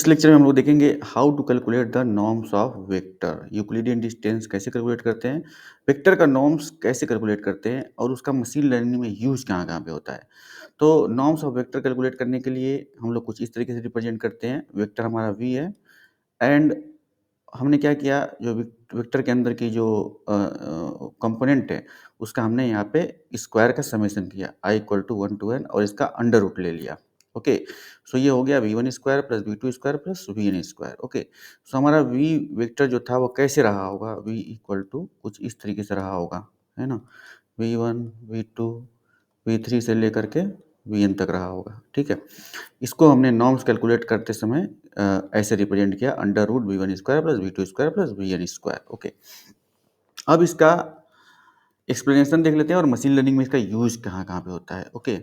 इस लेक्चर में हम लोग देखेंगे how to calculate the norms of vector. Euclidean distance कैसे कैलकुलेट करते हैं, वेक्टर का नॉर्म्स कैसे कैलकुलेट करते हैं और उसका मशीन लर्निंग में यूज कहाँ कहाँ पे होता है। तो नॉर्म्स ऑफ वेक्टर कैलकुलेट करने के लिए हम लोग कुछ इस तरीके से रिप्रेजेंट करते हैं। वेक्टर हमारा वी है एंड हमने क्या किया, जो वेक्टर के अंदर की जो कंपोनेंट है उसका हमने यहाँ पे स्क्वायर का समेशन किया I equal to 1 to n और इसका अंडर रूट ले लिया। ओके, सो ये हो गया वी1 स्क्वायर प्लस वी2 square plus V N square. Okay, so हमारा वी वेक्टर जो था वो कैसे रहा होगा, वी इक्वल टू कुछ इस तरीके से रहा होगा, है ना। वी1 वी2 वी3 से लेकर के वी एन तक रहा होगा। ठीक है, इसको हमने नॉर्म्स कैलकुलेट करते समय ऐसे रिप्रेजेंट किया, अंडर रूट वी1 स्क्वायर प्लस वी2 square plus V N square. Okay, अब इसका एक्सप्लेनेशन देख लेते हैं और मशीन लर्निंग में इसका यूज कहाँ कहाँ पे होता है। Okay,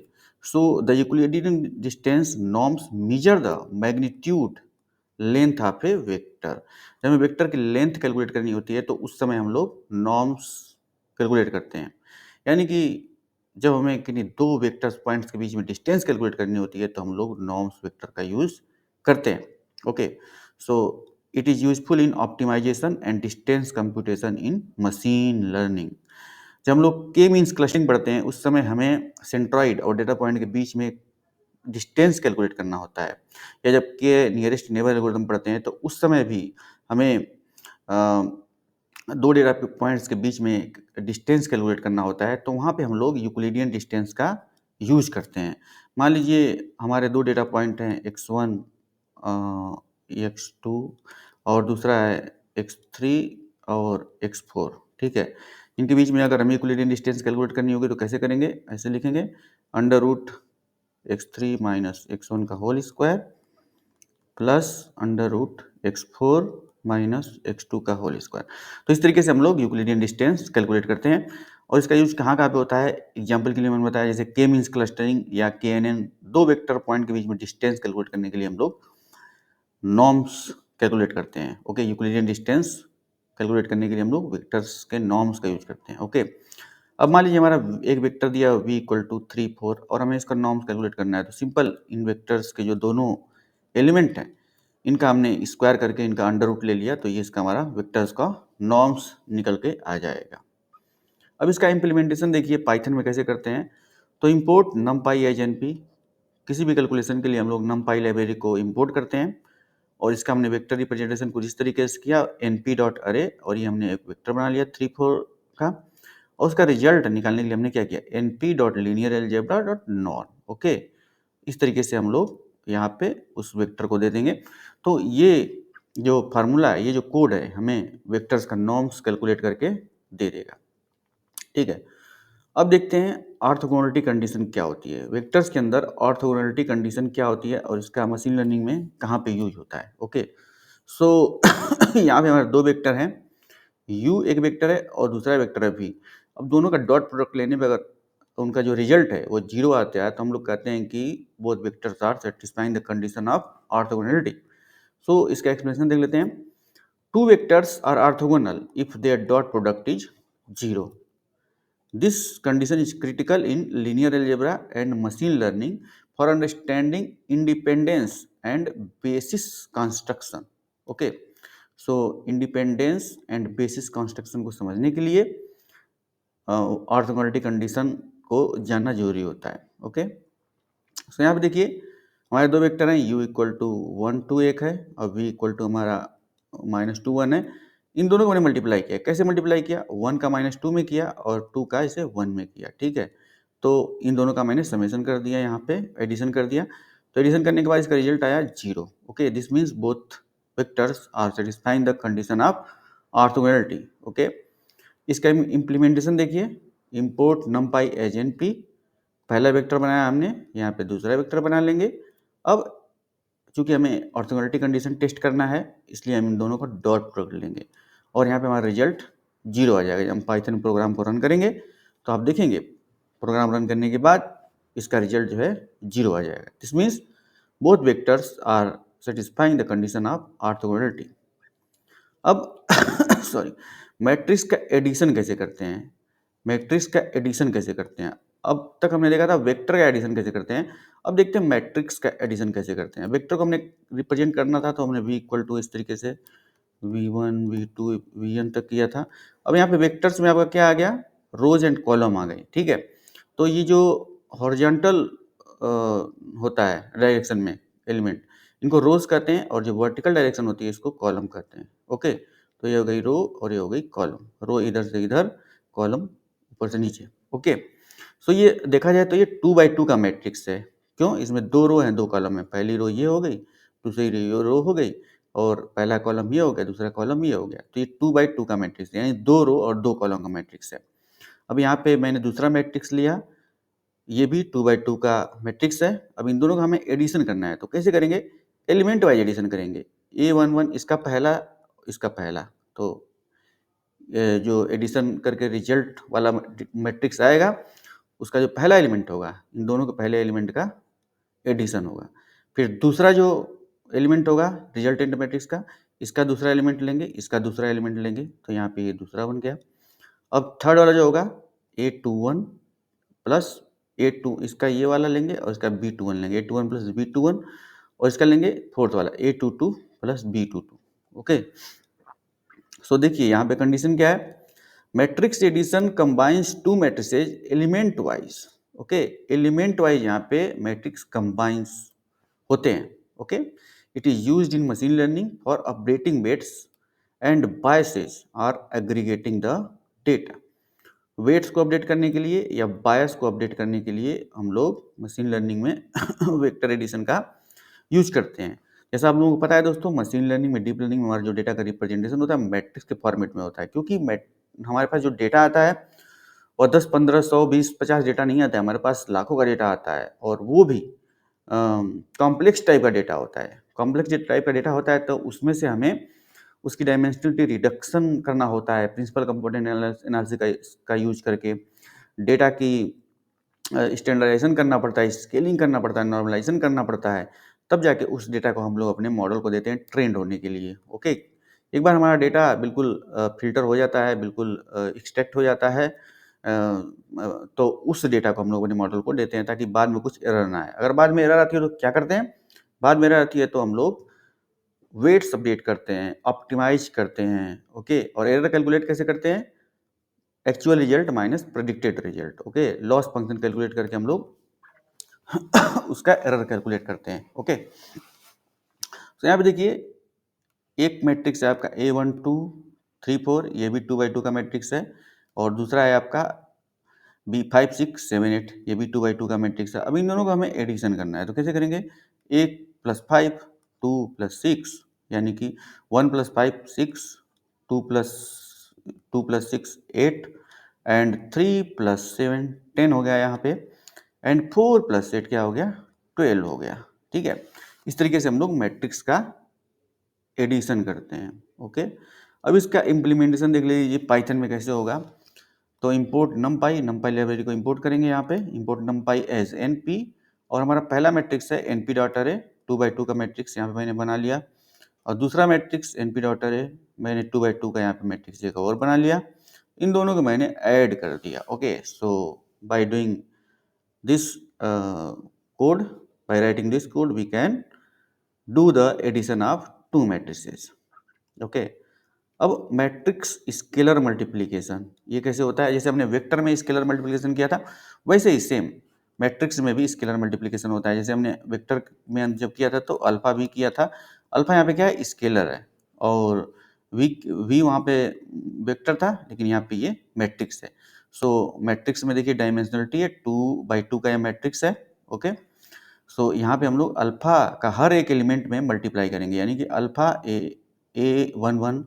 so the Euclidean distance norms measure the magnitude length of A vector. जब हमें वेक्टर की लेंथ कैलकुलेट करनी होती है तो उस समय हम लोग नॉर्म्स कैलकुलेट करते हैं। यानी कि जब हमें किन्हीं दो वेक्टर्स पॉइंट्स के बीच में डिस्टेंस कैलकुलेट करनी होती है तो हम लोग नॉर्म्स वेक्टर का यूज करते हैं। Okay, so it is useful in optimisation and distance computation in machine learning. जब हम लोग के मीन्स क्लस्टरिंग पढ़ते हैं उस समय हमें सेंट्रॉइड और डेटा पॉइंट के बीच में डिस्टेंस कैलकुलेट करना होता है, या जब के नियरेस्ट नेबर एल्गोरिथम पढ़ते हैं तो उस समय भी हमें दो डेटा पॉइंट्स के बीच में डिस्टेंस कैलकुलेट करना होता है, तो वहाँ पे हम लोग यूक्लिडियन डिस्टेंस का यूज करते हैं। मान लीजिए हमारे दो डेटा पॉइंट हैं x1 x2 और दूसरा है x3 और x4। ठीक है, इनके बीच में अगर हमें यूक्लिडियन डिस्टेंस कैलकुलेट करनी होगी तो कैसे करेंगे, ऐसे लिखेंगे under root x3 minus x1 का whole square plus under root x4 minus x2 का होल स्क्वायर। तो इस तरीके से हम लोग यूक्लिडियन डिस्टेंस कैलकुलेट करते हैं और इसका यूज कहाँ कहाँ पे होता है। एग्जांपल के लिए मैंने बताया जैसे के मीन्स क्लस्टरिंग या के एन एन, दो वेक्टर पॉइंट के बीच में डिस्टेंस कैलकुलेट करने के लिए हम लोग नॉर्म्स कैलकुलेट करते हैं। ओके, यूक्लिडियन डिस्टेंस कैलकुलेट करने के लिए हम लोग वेक्टर्स के नॉर्म्स का यूज करते हैं। ओके, अब मान लीजिए हमारा एक वेक्टर दिया v इक्वल टू 3 4 और हमें इसका नॉर्म्स कैलकुलेट करना है, तो सिंपल इन वेक्टर्स के जो दोनों एलिमेंट हैं इनका हमने स्क्वायर करके इनका अंडर रूट ले लिया, तो ये इसका हमारा वेक्टर्स का नॉर्म्स निकल के आ जाएगा। अब इसका इम्प्लीमेंटेशन देखिए पाइथन में कैसे करते हैं। तो इम्पोर्ट numpy एज np, किसी भी कैलकुलेशन के लिए हम लोग numpy लाइब्रेरी को इम्पोर्ट करते हैं और इसका हमने वेक्टर रिप्रेजेंटेशन कुछ इस तरीके से किया np.array, और ये हमने एक वेक्टर बना लिया 3 4 का, और उसका रिजल्ट निकालने के लिए हमने क्या किया, np.linearalgebra.norm। ओके, इस तरीके से हम लोग यहाँ पे उस वेक्टर को दे देंगे। तो ये जो फार्मूला है, ये जो कोड है, हमें वेक्टर्स का नॉर्म्स कैलकुलेट करके दे देगा। ठीक है, अब देखते हैं ऑर्थोगोनलिटी कंडीशन क्या होती है। वेक्टर्स के अंदर ऑर्थोगोनलिटी कंडीशन क्या होती है और इसका मशीन लर्निंग में कहाँ पे यूज होता है। ओके, सो यहाँ पे हमारे दो वेक्टर हैं, u एक वेक्टर है और दूसरा वेक्टर है v। अब दोनों का डॉट प्रोडक्ट लेने पे अगर उनका जो रिजल्ट है वो 0 आता है तो हम लोग कहते हैं कि both vectors are satisfying the condition of orthogonality. So इसका एक्सप्लेनेशन देख लेते हैं। Two vectors are orthogonal if their dot product is 0। This condition is critical in linear algebra and machine learning for understanding independence and basis construction. Okay, so independence and basis construction को समझने के लिए orthogonality condition को जानना जरूरी होता है। Okay, so यहाँ पे देखिए हमारे दो वेक्टर हैं, u इक्वल टू 1 2 एक है और v इक्वल टू हमारा -2 1 है। इन दोनों को मैंने मल्टीप्लाई किया, कैसे मल्टीप्लाई किया, 1 का -2 में किया और 2 का इसे 1 में किया। ठीक है, तो इन दोनों का मैंने समेशन कर दिया, यहाँ पे एडिशन कर दिया, तो एडिशन करने के बाद इसका रिजल्ट आया 0। Okay, this means both vectors are satisfying the condition of orthogonality. Okay, इसका इम्प्लीमेंटेशन देखिए, इम्पोर्ट numpy एज np, पहला वेक्टर बनाया हमने, यहाँ पे दूसरा वेक्टर बना लेंगे। अब चूंकि हमें ऑर्थोगोनलिटी कंडीशन टेस्ट करना है इसलिए हम इन दोनों का डॉट प्रोडक्ट लेंगे और यहाँ पे हमारा रिजल्ट 0 आ जाएगा। जब हम पाइथन प्रोग्राम को रन करेंगे तो आप देखेंगे प्रोग्राम रन करने के बाद इसका रिजल्ट जो है 0 आ जाएगा। This means both vectors are satisfying the condition of orthogonality. अब सॉरी, मैट्रिक्स का एडिशन कैसे करते हैं, मैट्रिक्स का एडिशन कैसे करते हैं अब तक हमने देखा था वेक्टर का एडिशन कैसे करते हैं, अब देखते हैं मैट्रिक्स का एडिशन कैसे करते हैं। वेक्टर को हमने रिप्रेजेंट करना था तो हमने v इक्वल टू इस तरीके से v1 v2 vn तक किया था। अब यहाँ पे वेक्टर्स में आपका क्या आ गया, रोज एंड कॉलम आ गए, ठीक है। तो ये जो हॉरिजॉन्टल होता है डायरेक्शन में एलिमेंट, इनको रोज कहते हैं, और जो वर्टिकल डायरेक्शन होती है इसको कॉलम कहते हैं। ओके, तो ये हो गई रो और ये हो गई कॉलम, रो इधर से इधर, कॉलम ऊपर से नीचे। ओके, सो ये देखा जाए तो ये 2x2 का मैट्रिक्स है। क्यों, इसमें 2 रो हैं 2 कॉलम है, पहली रो ये हो गई, दूसरी रो हो गई, और पहला कॉलम ये हो गया, दूसरा कॉलम ये हो गया। तो ये 2x2 का मैट्रिक्स है, यानी 2 रो और 2 कॉलम का मैट्रिक्स है। अब यहाँ पे मैंने दूसरा मैट्रिक्स लिया, ये भी 2x2 का मैट्रिक्स है। अब इन दोनों का हमें एडिशन करना है, तो कैसे करेंगे, एलिमेंट वाइज एडिशन करेंगे। A11 इसका पहला, इसका पहला, तो जो एडिशन करके रिजल्ट वाला मैट्रिक्स आएगा, उसका जो पहला एलिमेंट होगा, इन दोनों के पहले एलिमेंट का एडिशन होगा। फिर दूसरा जो एलिमेंट होगा रिजल्टेंट मैट्रिक्स का, इसका दूसरा एलिमेंट लेंगे, इसका दूसरा एलिमेंट लेंगे, तो यहाँ पे ये दूसरा बन गया। अब थर्ड वाला जो होगा A21 प्लस A2, इसका ये वाला लेंगे और इसका B21 लेंगे, A21 प्लस B21, और इसका लेंगे फोर्थ वाला A22 प्लस B22। ओके, सो देखिए यहाँ पे कंडीशन क्या है, matrix addition combines two matrices element wise. Okay, element wise यहाँ पे मैट्रिक्स कंबाइंस होते हैं। Okay, it is used in machine learning for updating weights and biases or aggregating the data. Weights को अपडेट करने के लिए या बायस को अपडेट करने के लिए हम लोग मशीन लर्निंग में वेक्टर एडिशन का यूज करते हैं। जैसा आप लोगों को पता है दोस्तों, मशीन लर्निंग में, डीप लर्निंग में हमारा जो डेटा का रिप्रेजेंटेशन होता है मैट्रिक्स के फॉर्मेट में होता है, क्योंकि हमारे पास जो डेटा आता है वो 10, 15, 100, 20, 50 डेटा नहीं आता है, हमारे पास लाखों का डेटा आता है, और वो भी कॉम्प्लेक्स टाइप का डेटा होता है। कॉम्प्लेक्स टाइप का डेटा होता है तो उसमें से हमें उसकी डायमेंशनलिटी रिडक्शन करना होता है, प्रिंसिपल कंपोनेंट एनालिसिस का यूज करके डेटा की स्टैंडर्डाइजेशन करना पड़ता है, स्केलिंग करना पड़ता है, नॉर्मलाइजेशन करना पड़ता है, तब जाके उस डेटा को हम लोग अपने मॉडल को देते हैं ट्रेंड होने के लिए। ओके, एक बार हमारा डेटा बिल्कुल फिल्टर हो जाता है, बिल्कुल एक्सट्रैक्ट हो जाता है, तो उस डेटा को हम लोग अपने मॉडल को देते हैं ताकि बाद में कुछ एरर ना आए। अगर बाद में एरर आती है तो क्या करते हैं, बाद में एरर आती है तो हम लोग वेट्स अपडेट करते हैं, ऑप्टिमाइज करते हैं। ओके, और एरर कैलकुलेट कैसे करते हैं, actual result minus predicted result. Okay, loss function calculate करके हम लोग उसका एरर कैलकुलेट करते हैं। ओके, तो यहाँ पे देखिए एक मैट्रिक्स है आपका A1 2 3 4, ये भी 2x2 का मैट्रिक्स है, और दूसरा है आपका B5 6 7 8, ये भी 2x2 का मैट्रिक्स है। अब इन दोनों को हमें एडिशन करना है, तो कैसे करेंगे, 1 + 5 2 + 6, यानी कि 1 + 5 6, 2 + 6 8, एंड 3 + 7 10 हो गया यहाँ पे, एंड 4 + 8 क्या हो गया, 12 हो गया। ठीक है, इस तरीके से हम लोग मैट्रिक्स का एडिशन करते हैं। ओके, अब इसका इम्प्लीमेंटेशन देख लीजिए पाइथन में कैसे होगा। तो इंपोर्ट numpy, numpy लाइब्रेरी को इंपोर्ट करेंगे, यहाँ पे इंपोर्ट numpy एज np, और हमारा पहला मैट्रिक्स है np डॉट अरे 2x2 का मैट्रिक्स यहाँ पे मैंने बना लिया, और दूसरा मैट्रिक्स np डॉट अरे मैंने 2x2 का यहाँ पे मैट्रिक्स एक और बना लिया, इन दोनों को मैंने ऐड कर दिया। Okay, so by doing this code, by writing this code, we can do the addition of two matrices. Okay, अब मैट्रिक्स स्केलर मल्टीप्लिकेशन ये कैसे होता है, जैसे हमने वेक्टर में स्केलर मल्टीप्लिकेशन किया था, वैसे ही सेम मैट्रिक्स में भी स्केलर मल्टीप्लिकेशन होता है। जैसे हमने वेक्टर में जब किया था तो अल्फा भी किया था, अल्फा यहाँ पे क्या है, स्केलर है, और वी वहाँ पे वेक्टर था, लेकिन यहाँ पे ये मैट्रिक्स है। सो मैट्रिक्स में देखिए डायमेंशनलिटी है 2x2 का ये मैट्रिक्स है। ओके, सो यहाँ पे हम लोग अल्फा का हर एक एलिमेंट में मल्टीप्लाई करेंगे, यानी कि अल्फा A11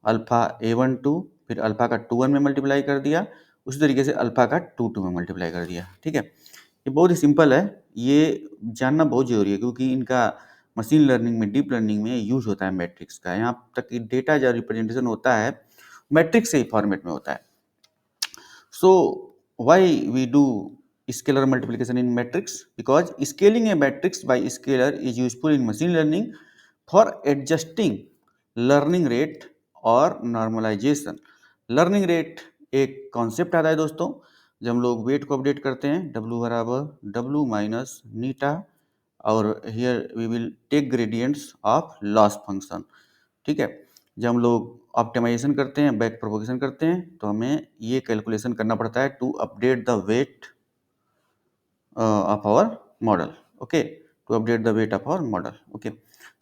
अल्फा A12, फिर अल्फा का 2 1 में मल्टीप्लाई कर दिया, उसी तरीके से अल्फा का 2 2 में मल्टीप्लाई कर दिया। ठीक है, ये बहुत ही सिंपल है, ये जानना बहुत जरूरी है, क्योंकि इनका मशीन लर्निंग में, डीप लर्निंग में यूज होता है मैट्रिक्स का। यहाँ तक कि डेटा जो रिप्रेजेंटेशन होता है मैट्रिक्स से ही फॉर्मेट में होता है। So why we do scalar multiplication in matrix, because scaling a matrix by scalar is useful in machine learning for adjusting learning rate और normalization। learning rate एक कॉन्सेप्ट आता है दोस्तों, जब हम लोग वेट को अपडेट करते हैं, W बराबर W माइनस नीटा, और here we will take gradients of loss function, ठीक है। जब हम लोग ऑप्टिमाइजेशन करते हैं, बैक प्रोपोगेशन करते हैं, तो हमें ये कैलकुलेशन करना पड़ता है to update the weight of our model, okay, to update the weight of our model, okay.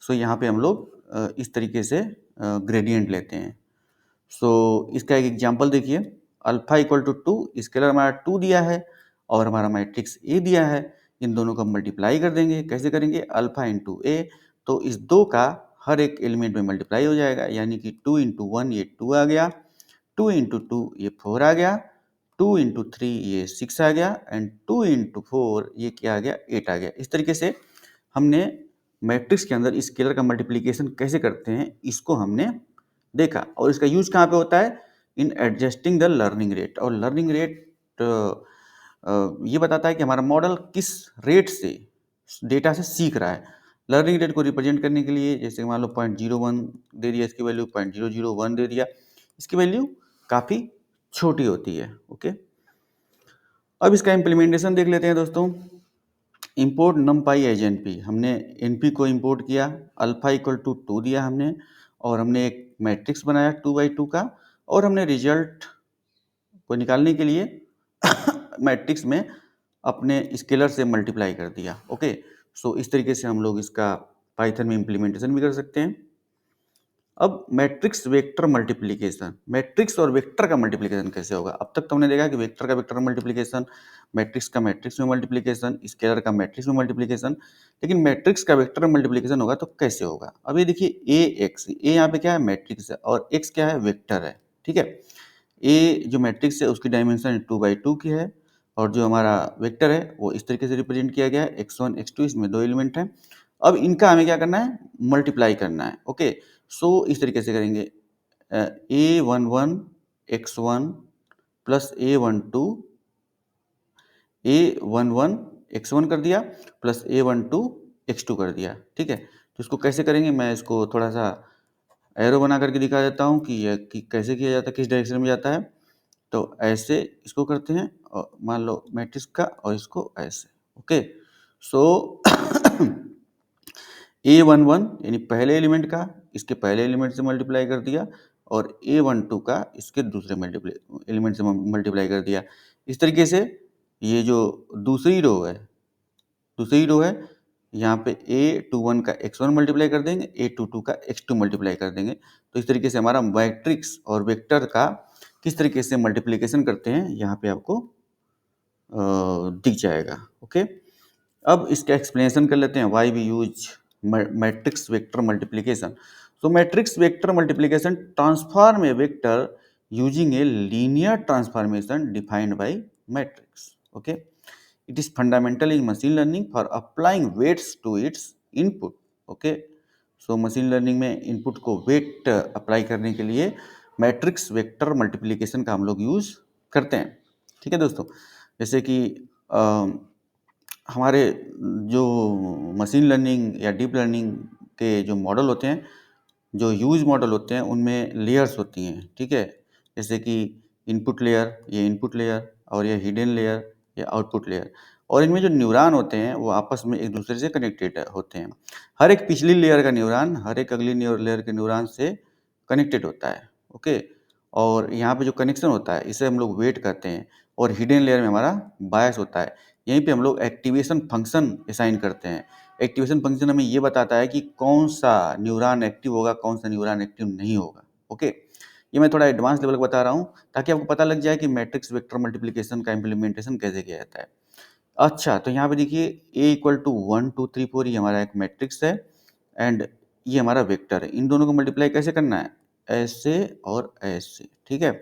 So यहाँ पे हम लोग इस तरीके से ग्रेडियंट लेते हैं। सो इसका एक एग्जांपल देखिए, अल्फा इक्वल टू 2, स्केलर हमारा 2 दिया है और हमारा मैट्रिक्स ए दिया है, इन दोनों का मल्टीप्लाई कर देंगे। कैसे करेंगे? अल्फा इंटू ए, तो इस दो का हर एक एलिमेंट में मल्टीप्लाई हो जाएगा, यानी कि 2 इंटू 1 ये 2 आ गया, 2 इंटू 2 ये 4 आ गया, 2 इंटू 3 ये 6 आ गया, एंड 2 इंटू 4 ये क्या आ गया? 8 आ गया। इस तरीके से हमने मैट्रिक्स के अंदर स्केलर का मल्टीप्लिकेशन कैसे करते हैं इसको हमने देखा, और इसका यूज कहाँ पे होता है? इन एडजस्टिंग द लर्निंग रेट। और लर्निंग रेट ये बताता है कि हमारा मॉडल किस रेट से डेटा से सीख रहा है। लर्निंग रेट को रिप्रेजेंट करने के लिए, जैसे मान लो 0.01 दे दिया, इसकी वैल्यू 0.001 दे दिया, इसकी वैल्यू काफ़ी छोटी होती है, ओके। अब इसका इम्प्लीमेंटेशन देख लेते हैं दोस्तों। इंपोर्ट नमपाई एज एनपी, हमने एनपी को इंपोर्ट किया, अल्फा इक्वल टू 2 दिया हमने, और हमने एक मैट्रिक्स बनाया 2 by 2 का, और हमने रिजल्ट को निकालने के लिए मैट्रिक्स में अपने स्केलर से मल्टीप्लाई कर दिया, ओके। सो इस तरीके से हम लोग इसका पाइथन में इम्प्लीमेंटेशन भी कर सकते हैं। अब मैट्रिक्स वेक्टर मल्टीप्लिकेशन, मैट्रिक्स और वेक्टर का मल्टीप्लिकेशन कैसे होगा? अब तक तो हमने देखा कि वेक्टर का वेक्टर मल्टीप्लिकेशन, मैट्रिक्स का मैट्रिक्स में मल्टीप्लिकेशन, स्केलर का मैट्रिक्स में मल्टीप्लिकेशन, लेकिन मैट्रिक्स का वेक्टर मल्टीप्लिकेशन होगा तो कैसे होगा? अब ये देखिए, ए एक्स, ए यहाँ पे क्या है? मैट्रिक्स है, और एक्स क्या है? वेक्टर है, ठीक है। ए जो मैट्रिक्स है उसकी डायमेंशन 2 by 2 की है, और जो हमारा वेक्टर है वो इस तरीके से रिप्रेजेंट किया गया है, x1 x2, इसमें 2 एलिमेंट हैं। अब इनका हमें क्या करना है? मल्टीप्लाई करना है, ओके। सो इस तरीके से करेंगे, A11 x1 plus A11 x1 कर दिया, प्लस A12 x2 कर दिया, ठीक है। तो इसको कैसे करेंगे? मैं इसको थोड़ा सा एरो बना करके दिखा देता हूँ कि यह कि कैसे किया जाता है, किस डायरेक्शन में जाता है। तो ऐसे इसको करते हैं, और मान लो मैट्रिक्स का, और इसको ऐसे, ओके। सो A11 यानी पहले एलिमेंट का इसके पहले एलिमेंट से मल्टीप्लाई कर दिया, और A12 का इसके दूसरे एलिमेंट से मल्टीप्लाई कर दिया। इस तरीके से ये जो दूसरी रो है, यहाँ पे A21 का x1 मल्टीप्लाई कर देंगे, A22 का x2 मल्टीप्लाई कर देंगे। तो इस तरीके से हमारा मैट्रिक्स और वेक्टर का किस तरीके से मल्टीप्लिकेशन करते हैं यहाँ पे आपको दिख जाएगा, ओके। अब इसका एक्सप्लेनेशन कर लेते हैं, why we use matrix vector multiplication. So matrix vector multiplication transform a vector using a linear transformation defined by matrix, okay. It is fundamental in machine learning for applying weights to its input, okay। So machine learning में input को wait apply करने के लिए matrix vector multiplication का हम लोग use करते हैं, ठीक है दोस्तों। जैसे कि हमारे जो मशीन लर्निंग या डीप लर्निंग के जो मॉडल होते हैं, जो यूज मॉडल होते हैं, उनमें लेयर्स होती हैं, ठीक है। जैसे कि इनपुट लेयर, ये इनपुट लेयर, और ये हिडन लेयर, ये आउटपुट लेयर, और इनमें जो न्यूरॉन होते हैं वो आपस में एक दूसरे से कनेक्टेड होते हैं। हर एक पिछली लेयर का न्यूरॉन हर एक अगली लेयर के न्यूरॉन से कनेक्टेड होता है, ओके। और यहाँ पे जो कनेक्शन होता है इसे हम लोग वेट करते हैं, और हिडन लेयर में हमारा बायस होता है। यहीं पे हम लोग एक्टिवेशन फंक्शन असाइन करते हैं। एक्टिवेशन फंक्शन हमें ये बताता है कि कौन सा न्यूरॉन एक्टिव होगा, कौन सा न्यूरॉन एक्टिव नहीं होगा, ओके। ये मैं थोड़ा एडवांस लेवल का बता रहा हूँ ताकि आपको पता लग जाए कि मैट्रिक्स वेक्टर मल्टीप्लिकेशन का इम्प्लीमेंटेशन कैसे किया जाता है। अच्छा, तो यहाँ पे देखिए A इक्वल टू 1 2 3 4 ये हमारा एक मैट्रिक्स है, एंड ये हमारा वेक्टर है। इन दोनों को मल्टीप्लाई कैसे करना है? ऐसे और ऐसे, ठीक है।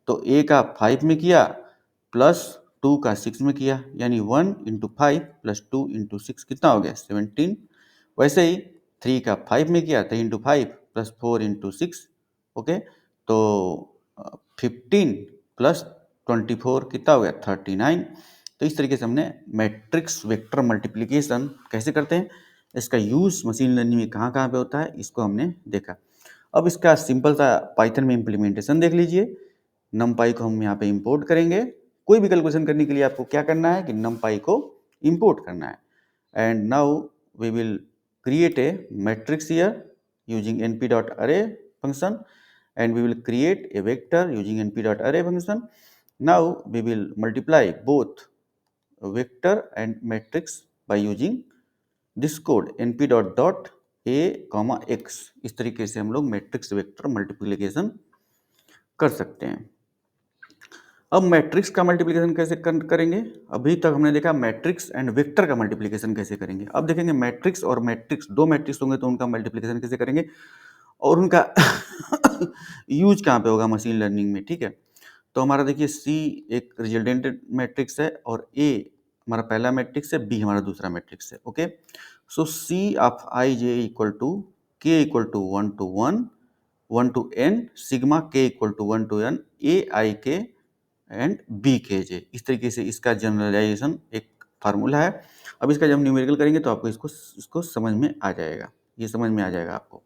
तो A का 5 में किया, प्लस 2 का 6 में किया, यानी 1 इंटू 5 प्लस 2 इंटू 6 कितना हो गया? 17। वैसे ही 3 का 5 में किया, 3 इंटू 5 प्लस 4 इंटू 6, ओके। तो 15 प्लस 24 कितना हो गया? 39। तो इस तरीके से हमने मैट्रिक्स वेक्टर मल्टीप्लिकेशन कैसे करते हैं, इसका यूज मशीन लर्निंग में कहाँ कहाँ पे होता है, इसको हमने देखा। अब इसका सिंपल सा पाइथन में इम्प्लीमेंटेशन देख लीजिए। नमपाई को हम यहाँ पे इंपोर्ट करेंगे, कोई भी कैलकुलेशन करने के लिए आपको क्या करना है कि numpy को इंपोर्ट करना है। And now we will create a matrix here using np.array function, and we will create a vector using np.array function. Now we will multiply both vector and matrix by using this code np.a comma x। इस तरीके से हम लोग matrix vector multiplication कर सकते हैं। अब matrix का मल्टीप्लिकेशन कैसे करेंगे? अभी तक हमने देखा मैट्रिक्स एंड वेक्टर का मल्टीप्लिकेशन कैसे करेंगे। अब देखेंगे मैट्रिक्स और मैट्रिक्स, दो मैट्रिक्स होंगे तो उनका मल्टीप्लिकेशन कैसे करेंगे और उनका यूज कहाँ पे होगा मशीन लर्निंग में, ठीक है। तो हमारा देखिए सी एक रिजल्टेंट मैट्रिक्स है और ए हमारा पहला मैट्रिक्स है, बी हमारा दूसरा मैट्रिक्स है। Okay, so C of I J equal to K equal to 1 to 1 to n sigma K equal to 1 to n A I K and B के जे। इस तरीके से इसका जनरलाइजेशन एक फार्मूला है। अब इसका जब न्यूमेरिकल करेंगे तो आपको इसको समझ में आ जाएगा, ये समझ में आ जाएगा आपको।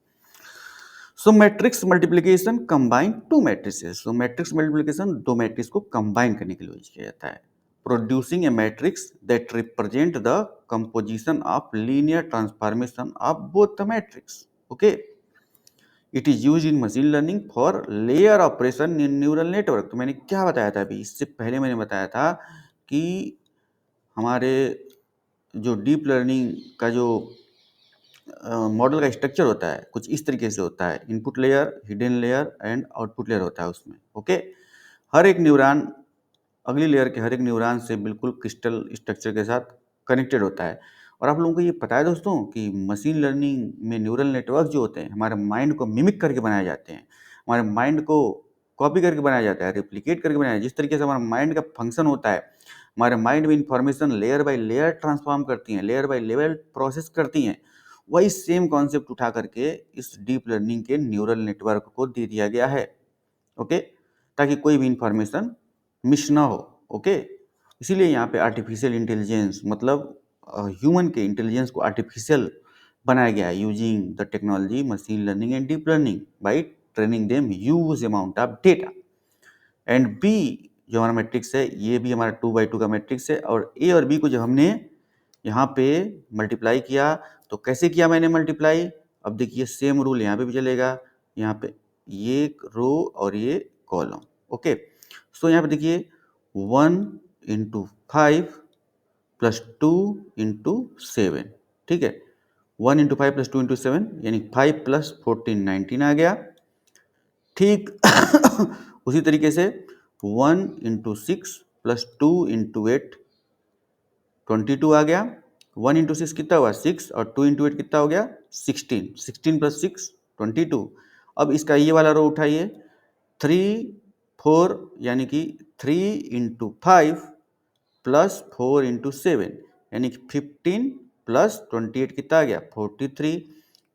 So matrix multiplication combine two matrices. So matrix multiplication दो मैट्रिक्स को कंबाइन करने के लिए यूज किया जाता है। Producing a matrix that represent the composition of linear transformation of both the matrix. Okay, it is use in machine learning for layer operation in neural network. तो मैंने क्या बताया था अभी, इससे पहले मैंने बताया था कि हमारे जो डीप लर्निंग का जो मॉडल का स्ट्रक्चर होता है कुछ इस तरीके से होता है। Input layer, hidden layer and output layer होता है उसमें। ओके, हर एक न्यूरॉन अगली लेयर के हर एक न्यूरॉन से बिल्कुल क्रिस्टल स्ट्रक्चर के साथ कनेक्टेड होता है। और आप लोगों को ये पता है दोस्तों कि मशीन लर्निंग में न्यूरल नेटवर्क जो होते हैं हमारे माइंड को मिमिक करके बनाए जाते हैं, हमारे माइंड को कॉपी करके बनाया जाता है, रेप्लिकेट करके बनाया जाता है। जिस तरीके से हमारा माइंड का फंक्शन होता है, हमारे माइंड में information layer by layer transform करती हैं, लेयर बाय लेयर प्रोसेस करती हैं, वही सेम कॉन्सेप्ट उठा करके इस डीप लर्निंग के न्यूरल नेटवर्क को दे दिया गया है। ओके, ताकि कोई भी इंफॉर्मेशन मिस ना हो। ओके, इसीलिए यहाँ पे आर्टिफिशियल इंटेलिजेंस मतलब ह्यूमन के इंटेलिजेंस को आर्टिफिशियल बनाया गया है using the technology machine learning and deep learning by training them huge amount of data. And B जो हमारा मैट्रिक्स है ये भी हमारा 2x2 का मैट्रिक्स है। और ए और बी को जब हमने यहाँ पे मल्टीप्लाई किया तो कैसे किया मैंने मल्टीप्लाई, अब देखिए सेम रूल यहाँ पे भी चलेगा। यहाँ पे ये रो और ये कॉलम। ओके, सो यहाँ पे देखिए 1 into 5 प्लस 2 into 7, ठीक है। 1 into 5 प्लस 2 into 7 यानी 5 प्लस 14 19 आ गया। ठीक उसी तरीके से 1 into 6 प्लस 2 into 8 22 आ गया। 1 into 6 कितना हुआ 6 और 2 into 8 कितना हो गया 16। 16 प्लस 6 22। अब इसका ये वाला रो उठाइए 3 4 यानी कि 3 into 5 प्लस 4 into 7 यानी कि 15 प्लस 28 कितना आ गया 43।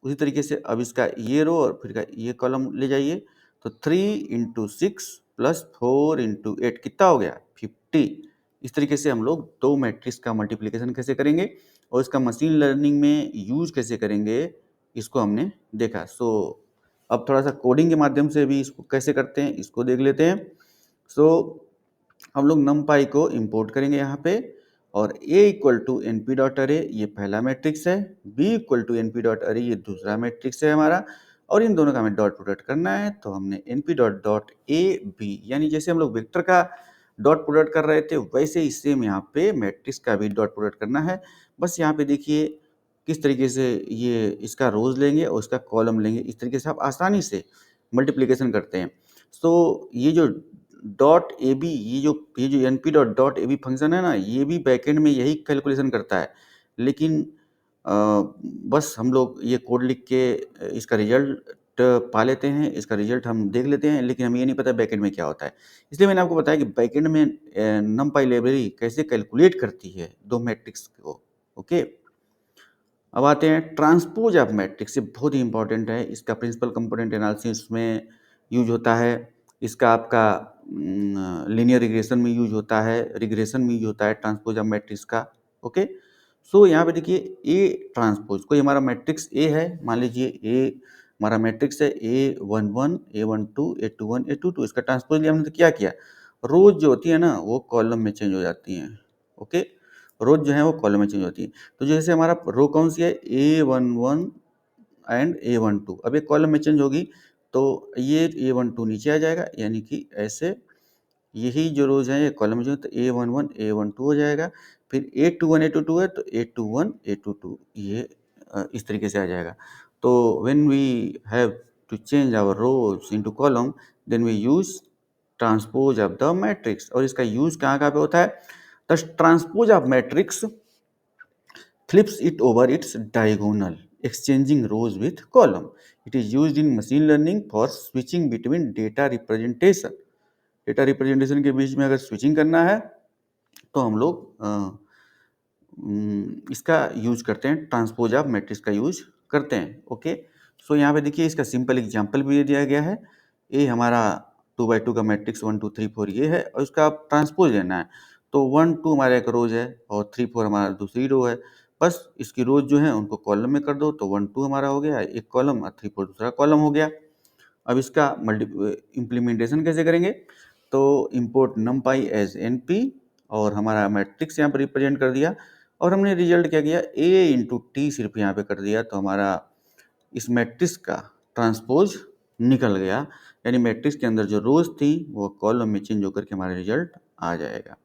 उसी तरीके से अब इसका ये रो और फिर का ये कॉलम ले जाइए तो 3 into 6 प्लस 4 into 8 कितना हो गया 50। इस तरीके से हम लोग दो मैट्रिक्स का मल्टीप्लिकेशन कैसे करेंगे और इसका मशीन लर्निंग में यूज कैसे करेंगे इसको हमने देखा। सो अब थोड़ा सा कोडिंग के माध्यम से भी इसको कैसे करते हैं इसको देख लेते हैं। सो हम लोग numpy को इंपोर्ट करेंगे यहाँ पे और a equal to N P dot array ये पहला मैट्रिक्स है, b equal to N P dot array ये दूसरा मैट्रिक्स है हमारा, और इन दोनों का हमें डॉट प्रोडक्ट करना है। तो हमने N P dot dot A B यानी जैसे हम लोग वेक्टर का डॉट प्रोडक्ट कर रहे थे वैसे ही सेम यहाँ पे मैट्रिक्स का भी डॉट प्रोडक्ट करना है। बस यहाँ पे देखिए किस तरीके से ये इसका रोज लेंगे और इसका कॉलम लेंगे, इस तरीके से आप आसानी से मल्टीप्लिकेशन करते हैं। सो ये जो डॉट ए बी ये जो N P dot dot A B function है ना ये भी बैकएंड में यही कैलकुलेशन करता है, लेकिन बस हम लोग ये कोड लिख के इसका रिजल्ट पा लेते हैं, इसका रिजल्ट हम देख लेते हैं, लेकिन हमें ये नहीं पता बैकएंड में क्या होता है। इसलिए मैंने आपको बताया कि बैकएंड में numpy लाइब्रेरी कैसे कैलकुलेट करती है दो मैट्रिक्स को। ओके, अब आते हैं ट्रांसपोज ऑफ मैट्रिक्स। ये बहुत ही इंपॉर्टेंट है, इसका प्रिंसिपल कंपोनेंट एनालिसिस में यूज होता है, इसका आपका लीनियर रिग्रेशन में यूज होता है, रिग्रेशन में यूज होता है ट्रांसपोज ऑफ मैट्रिक्स का। ओके, सो यहाँ पे देखिए ए ट्रांसपोज, कोई हमारा मैट्रिक्स ए है, मान लीजिए ए हमारा मैट्रिक्स है A11 A12 A21 A22, इसका ट्रांसपोज लिया हमने तो क्या किया रोज जो होती है ना वो कॉलम में चेंज हो जाती हैं। ओके, रोज जो है वो कॉलम में चेंज होती है। तो जैसे हमारा रो कौन सी है, A11 एंड A12, अब ये कॉलम में चेंज होगी तो ये A12 नीचे आ जाएगा, यानी कि ऐसे यही जो रोज हैं ये कॉलम में जो, तो A11 A12 हो जाएगा। फिर A21 A22 है तो A21 A22 ये इस तरीके से आ जाएगा। तो when we have to change our rows into column, then we use transpose of the matrix. और इसका यूज कहाँ कहाँ पे होता है, the transpose of matrix flips it over its diagonal, exchanging rows with column. It is used in machine learning for switching between data representation. Data representation के बीच में अगर स्विचिंग करना है तो हम लोग इसका यूज करते हैं, ट्रांसपोज ऑफ मैट्रिक्स का यूज करते हैं। ओके, सो यहाँ पे देखिए इसका सिंपल एग्जांपल भी दिया गया है। ये हमारा 2x2 का मैट्रिक्स 1 2 3 4 ये है और इसका आप ट्रांसपोज लेना है। तो 1 2 हमारा एक रोज है और 3 4 हमारा दूसरी रो है। बस इसकी रोज जो है उनको कॉलम में कर दो तो 1 2 हमारा हो गया एक कॉलम और 3 4 दूसरा कॉलम हो गया। अब इसका इम्प्लीमेंटेशन कैसे करेंगे, तो इम्पोर्ट numpy एज np और हमारा मैट्रिक्स यहाँ पर रिप्रेजेंट कर दिया और हमने रिजल्ट क्या किया a इंटू टी सिर्फ यहाँ पे कर दिया, तो हमारा इस मैट्रिक्स का ट्रांसपोज निकल गया, यानी मैट्रिक्स के अंदर जो रोज थी वो कॉलम में चेंज होकर के हमारा रिजल्ट आ जाएगा।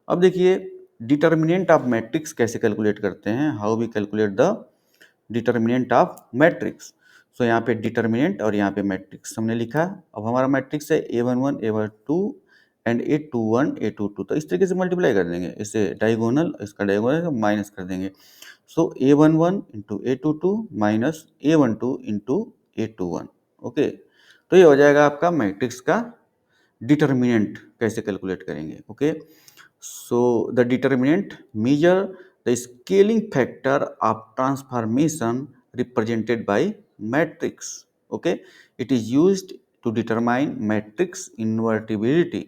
अब देखिए डिटर्मिनेंट ऑफ मैट्रिक्स कैसे कैलकुलेट करते हैं, how we calculate the determinant of matrix. So यहाँ पे डिटर्मिनेंट और यहाँ पे मैट्रिक्स हमने लिखा। अब हमारा मैट्रिक्स है A11 A12 and A21 A22, तो इस तरीके से मल्टीप्लाई कर देंगे, इसे डायगोनल, इसका डायगोनल माइनस कर देंगे। सो A11 into A22 minus A12 into A21। Okay, तो ये हो जाएगा आपका मैट्रिक्स का डिटर्मिनेंट कैसे कैलकुलेट करेंगे। Okay, so the determinant measure the scaling factor of transformation represented by matrix. Okay, it is used to determine matrix invertibility.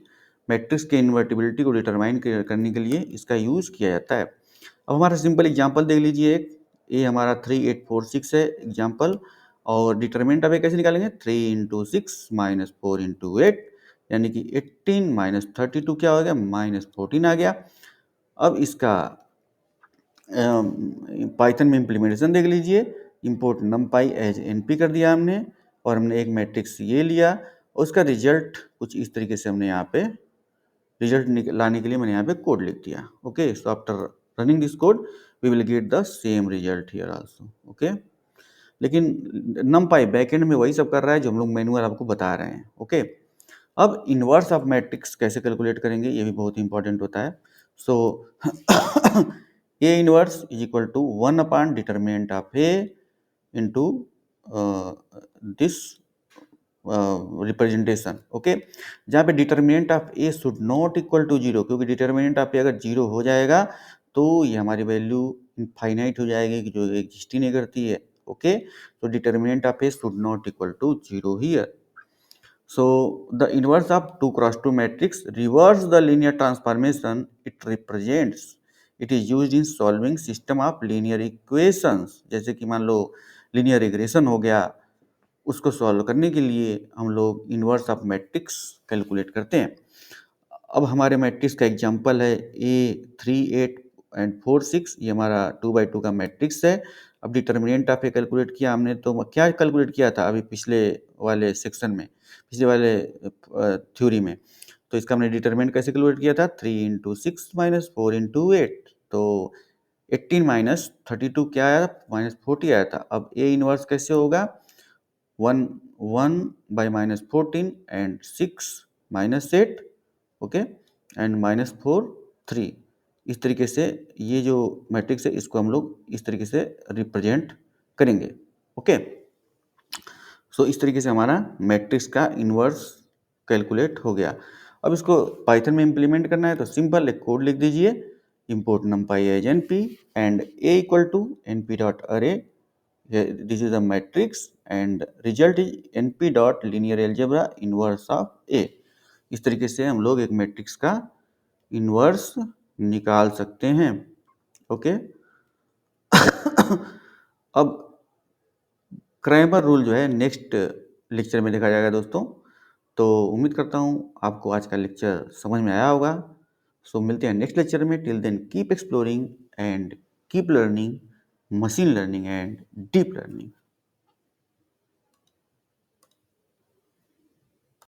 Matrix के invertibility को डिटरमाइन करने के लिए इसका यूज किया जाता है। अब हमारा सिंपल एग्जांपल देख लीजिए, एक ये हमारा 3 8 4 6 है एग्जांपल, और डिटरमिनेंट अब कैसे निकालेंगे, 3 इंटू 6 माइनस 4 इंटू 8, यानी कि 18 माइनस 32 क्या हो गया, माइनस 14 आ गया। अब इसका पाइथन में इम्प्लीमेंटेशन देख लीजिए, इंपोर्ट numpy एज np कर दिया हमने और हमने एक मैट्रिक्स ये लिया और उसका रिजल्ट कुछ इस तरीके से हमने यहाँ पे रिजल्ट लाने के लिए मैंने यहाँ पे कोड लिख दिया। Okay, so after running this code we will get the same result here also. Okay, लेकिन numpy बैकएंड में वही सब कर रहा है जो हम लोग मैनुअल आपको बता रहे हैं। ओके, अब इनवर्स ऑफ मैट्रिक्स कैसे कैलकुलेट करेंगे ये भी बहुत इंपॉर्टेंट होता है। So A inverse is equal to 1 upon determinant of A into this representation. Okay, जहाँ पे determinant of A should not equal to zero, क्योंकि डिटर्मिनेंट ऑफ ए अगर जीरो हो जाएगा तो ये हमारी वैल्यू इनफाइनाइट हो जाएगी कि जो एग्जिस्ट ही नहीं करती है। ओके, तो determinant of A should not equal to zero here. So the inverse of 2 cross 2 matrix reverse the linear transformation it represents. It is used in solving system of linear equations. जैसे कि मान लो linear regression हो गया, उसको solve करने के लिए हम लोग इनवर्स ऑफ मैट्रिक्स कैलकुलेट करते हैं। अब हमारे मैट्रिक्स का एग्जांपल है A3 8 एंड 4 6, ये हमारा 2x2 का मैट्रिक्स है। अब डिटर्मिनेंट ऑफ ए कैलकुलेट किया हमने, तो क्या कैलकुलेट किया था अभी पिछले वाले सेक्शन में, पिछले वाले थ्योरी में, तो इसका हमने डिटर्मिनेंट कैसे कैलकुलेट किया था, 3 इंटू 6 माइनस 4 इंटू 8, तो 18 माइनस 32 क्या आया, माइनस 40 आया था। अब ए इनवर्स कैसे होगा, 1 1 by minus 14 and 6 minus 8, okay, and minus 4 3। इस तरीके से ये जो मैट्रिक्स है इसको हम लोग इस तरीके से रिप्रेजेंट करेंगे। ओके, सो इस तरीके से हमारा मैट्रिक्स का इन्वर्स कैलकुलेट हो गया। अब इसको पाइथन में इम्प्लीमेंट करना है तो सिंपल एक कोड लिख दीजिए, import numpy as np and a equal to np dot array, this is a matrix and result is np dot linear algebra inverse of a। इस तरीके से हम लोग एक मैट्रिक्स का इन्वर्स निकाल सकते हैं। ओके, अब क्रैमर रूल जो है नेक्स्ट लेक्चर में देखा जाएगा दोस्तों। तो उम्मीद करता हूँ आपको आज का लेक्चर समझ में आया होगा। सो मिलते हैं नेक्स्ट लेक्चर में। Till then keep exploring and keep learning machine learning and deep learning.